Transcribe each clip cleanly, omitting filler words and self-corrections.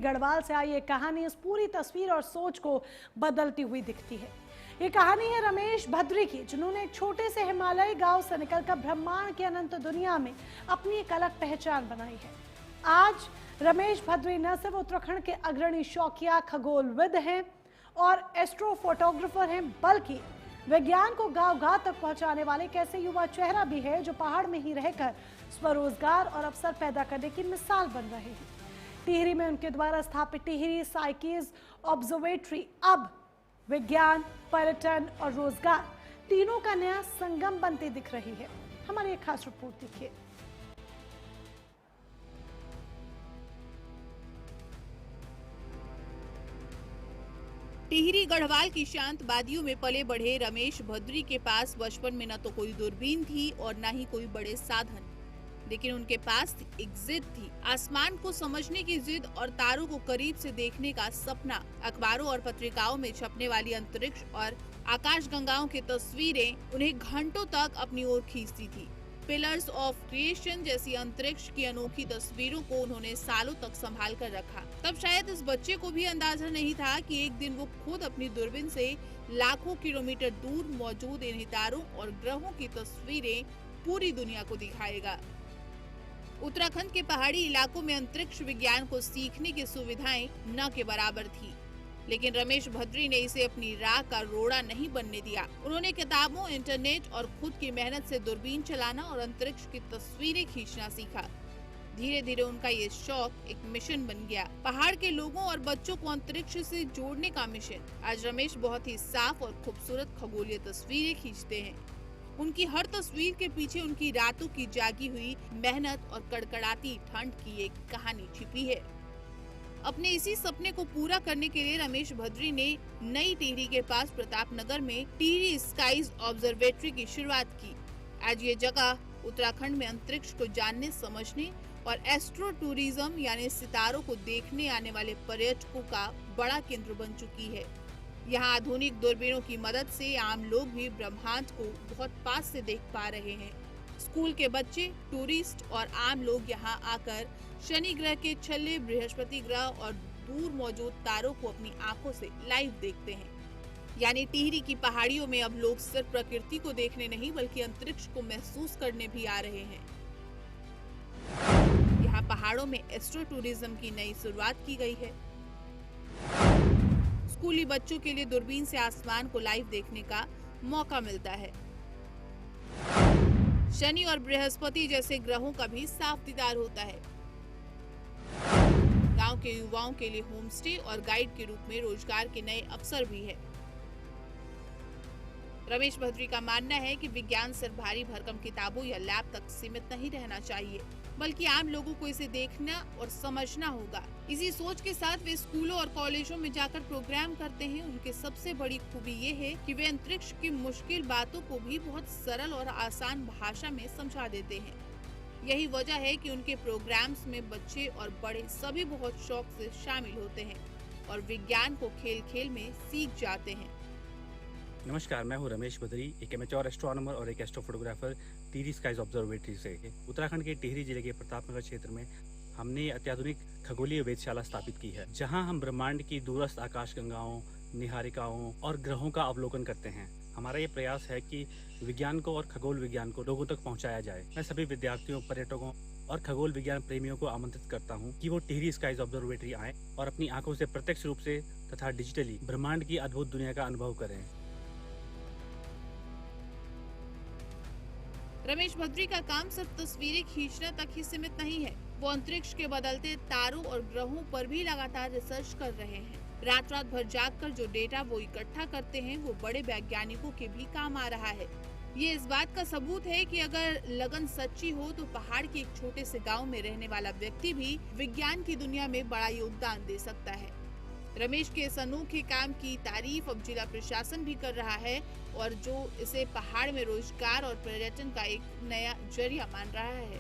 गढ़वाल से आई ये कहानी इस पूरी तस्वीर और सोच को बदलती हुई दिखती है। ये कहानी है रमेश भद्री की, जिन्होंने एक छोटे से हिमालयी गांव से निकलकर ब्रह्मांड की अनंत दुनिया में अपनी एक अलग पहचान बनाई है। आज रमेश भद्री न सिर्फ उत्तराखंड के अग्रणी शौकिया खगोलविद हैं और एस्ट्रोफोटोग्राफर हैं, बल्कि विज्ञान को गांव-गांव तक पहुंचाने वाले एक ऐसे युवा चेहरा भी है जो पहाड़ में ही रहकर स्वरोजगार और अवसर पैदा करने की मिसाल बन रहे हैं। टिहरी में उनके द्वारा स्थापित टिहरी साइकिस ऑब्जर्वेटरी अब विज्ञान, पर्यटन और रोजगार तीनों का नया संगम बनती दिख रही है। हमारी एक खास रिपोर्ट देखिए। टिहरी गढ़वाल की शांत वादियों में पले बढ़े रमेश भद्री के पास बचपन में न तो कोई दूरबीन थी और न ही कोई बड़े साधन, लेकिन उनके पास एक जिद थी, आसमान को समझने की जिद और तारों को करीब से देखने का सपना। अखबारों और पत्रिकाओं में छपने वाली अंतरिक्ष और आकाशगंगाओं की तस्वीरें उन्हें घंटों तक अपनी ओर खींचती थी। पिलर्स ऑफ क्रिएशन जैसी अंतरिक्ष की अनोखी तस्वीरों को उन्होंने सालों तक संभाल कर रखा। तब शायद इस बच्चे को भी अंदाजा नहीं था कि एक दिन वो खुद अपनी दूरबीन से लाखों किलोमीटर दूर मौजूद इन तारों और ग्रहों की तस्वीरें पूरी दुनिया को दिखाएगा। उत्तराखंड के पहाड़ी इलाकों में अंतरिक्ष विज्ञान को सीखने की सुविधाएं न के बराबर थी, लेकिन रमेश भद्री ने इसे अपनी राह का रोड़ा नहीं बनने दिया। उन्होंने किताबों, इंटरनेट और खुद की मेहनत से दूरबीन चलाना और अंतरिक्ष की तस्वीरें खींचना सीखा। धीरे धीरे उनका ये शौक एक मिशन बन गया, पहाड़ के लोगों और बच्चों को अंतरिक्ष से जोड़ने का मिशन। आज रमेश बहुत ही साफ और खूबसूरत खगोलीय तस्वीरें खींचते हैं। उनकी हर तस्वीर के पीछे उनकी रातों की जागी हुई मेहनत और कड़कड़ाती ठंड की एक कहानी छिपी है। अपने इसी सपने को पूरा करने के लिए रमेश भद्री ने नई टिहरी के पास प्रतापनगर में टिहरी स्काईज ऑब्जर्वेटरी की शुरुआत की। आज ये जगह उत्तराखंड में अंतरिक्ष को जानने, समझने और एस्ट्रो टूरिज्म यानी सितारों को देखने आने वाले पर्यटकों का बड़ा केंद्र बन चुकी है। यहाँ आधुनिक दूरबीनों की मदद से आम लोग भी ब्रह्मांड को बहुत पास से देख पा रहे हैं। स्कूल के बच्चे, टूरिस्ट और आम लोग यहाँ आकर शनि ग्रह के छल्ले, बृहस्पति ग्रह और दूर मौजूद तारों को अपनी आंखों से लाइव देखते हैं। यानी टिहरी की पहाड़ियों में अब लोग सिर्फ प्रकृति को देखने नहीं बल्कि अंतरिक्ष को महसूस करने भी आ रहे हैं। यहाँ पहाड़ों में एस्ट्रो टूरिज्म की नई शुरुआत की गई है। स्कूली बच्चों के लिए दूरबीन से आसमान को लाइव देखने का मौका मिलता है। शनि और बृहस्पति जैसे ग्रहों का भी साफ दीदार होता है। गांव के युवाओं के लिए होम स्टे और गाइड के रूप में रोजगार के नए अवसर भी है। रमेश भद्री का मानना है कि विज्ञान सिर्फ भारी भरकम किताबों या लैब तक सीमित नहीं रहना चाहिए, बल्कि आम लोगों को इसे देखना और समझना होगा। इसी सोच के साथ वे स्कूलों और कॉलेजों में जाकर प्रोग्राम करते हैं। उनके सबसे बड़ी खूबी ये है कि वे अंतरिक्ष की मुश्किल बातों को भी बहुत सरल और आसान भाषा में समझा देते हैं। यही वजह है कि उनके प्रोग्राम्स में बच्चे और बड़े सभी बहुत शौक से शामिल होते हैं और विज्ञान को खेल खेल में सीख जाते हैं। नमस्कार, मैं हूं रमेश भद्री, एक एमेच्योर एस्ट्रोनॉमर और एक एस्ट्रोफोटोग्राफर टिहरी स्काईज ऑब्जर्वेटरी से। उत्तराखंड के टिहरी जिले के प्रतापनगर क्षेत्र में हमने अत्याधुनिक खगोलीय वेधशाला स्थापित की है, जहां हम ब्रह्मांड की दूरस्थ आकाशगंगाओं, निहारिकाओं और ग्रहों का अवलोकन करते हैं। हमारा ये प्रयास है कि विज्ञान को और खगोल विज्ञान को लोगों तक पहुंचाया जाए। मैं सभी विद्यार्थियों, पर्यटकों और खगोल विज्ञान प्रेमियों को आमंत्रित करता हूं कि वो टिहरी स्काईज ऑब्जर्वेटरी आएं और अपनी आंखों से प्रत्यक्ष रूप से तथा डिजिटली ब्रह्मांड की अद्भुत दुनिया का अनुभव करें। रमेश भद्री का काम सिर्फ तस्वीरें खींचने तक ही सीमित नहीं है। वो अंतरिक्ष के बदलते तारों और ग्रहों पर भी लगातार रिसर्च कर रहे हैं। रात रात भर जागकर जो डेटा वो इकट्ठा करते हैं वो बड़े वैज्ञानिकों के भी काम आ रहा है। ये इस बात का सबूत है कि अगर लगन सच्ची हो तो पहाड़ के एक छोटे से गांव में रहने वाला व्यक्ति भी विज्ञान की दुनिया में बड़ा योगदान दे सकता है। रमेश के इस अनोखे काम की तारीफ अब जिला प्रशासन भी कर रहा है और जो इसे पहाड़ में रोजगार और पर्यटन का एक नया जरिया मान रहा है।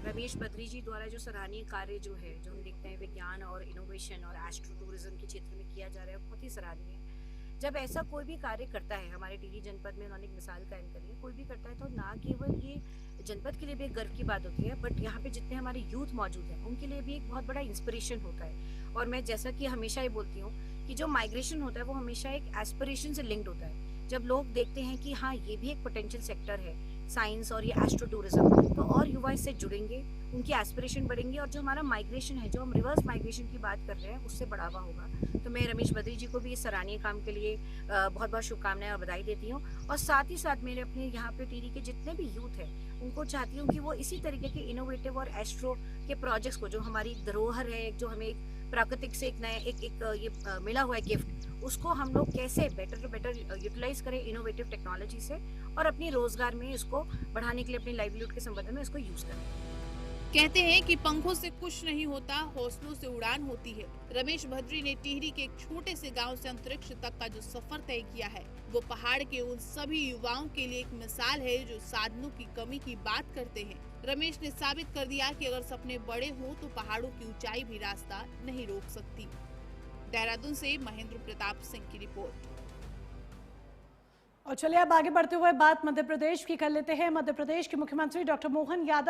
रमेश भद्री जी द्वारा जो सराहनीय कार्य जो हम देखते हैं विज्ञान और इनोवेशन और एस्ट्रो टूरिज्म के क्षेत्र में किया जा रहा है, बहुत ही सराहनीय है। जब ऐसा कोई भी कार्य करता है, हमारे टिहरी जनपद में उन्होंने एक मिसाल कायम करी है, कोई भी करता है तो ना केवल ये जनपद के लिए भी एक गर्व की बात होती है, बट यहाँ पे जितने हमारे यूथ मौजूद हैं उनके लिए भी एक बहुत बड़ा इंस्पिरेशन होता है। और मैं जैसा कि हमेशा ये बोलती हूँ कि जो माइग्रेशन होता है वो हमेशा एक एस्पिरेशन से लिंक्ड होता है। जब लोग देखते हैं कि हाँ ये भी एक पोटेंशियल सेक्टर है, साइंस और ये एस्ट्रो टूरिज्म, तो और युवा इससे जुड़ेंगे, उनकी एस्पिरेशन बढ़ेंगे और जो हमारा माइग्रेशन है, जो हम रिवर्स माइग्रेशन की बात कर रहे हैं, उससे बढ़ावा होगा। तो मैं रमेश भद्री जी को भी इस सराहनीय काम के लिए बहुत बहुत शुभकामनाएं और बधाई देती हूँ। और साथ ही साथ मेरे अपने यहाँ पे टिहरी के जितने भी यूथ हैं उनको चाहती हूँ कि वो इसी तरीके के इनोवेटिव और एस्ट्रो के प्रोजेक्ट्स को, जो हमारी धरोहर है, जो हमें प्राकृतिक से एक नया ये मिला हुआ है गिफ्ट, उसको हम लोग कैसे बेटर यूटिलाइज करें इनोवेटिव टेक्नोलॉजी से और अपनी रोजगार में इसको बढ़ाने के लिए, अपनी लाइवलीहुड के संबंध में इसको यूज करें। कहते हैं कि पंखों से कुछ नहीं होता, हौसलों से उड़ान होती है। रमेश भद्री ने टिहरी के एक छोटे से गांव से अंतरिक्ष तक का जो सफर तय किया है, वो पहाड़ के उन सभी युवाओं के लिए एक मिसाल है जो साधनों की कमी की बात करते हैं। रमेश ने साबित कर दिया कि अगर सपने बड़े हों तो पहाड़ों की ऊंचाई भी रास्ता नहीं रोक सकती। देहरादून से महेंद्र प्रताप सिंह की रिपोर्ट। और चलिए अब आगे बढ़ते हुए बात मध्य प्रदेश की कर लेते हैं। मध्य प्रदेश के मुख्यमंत्री डॉक्टर मोहन यादव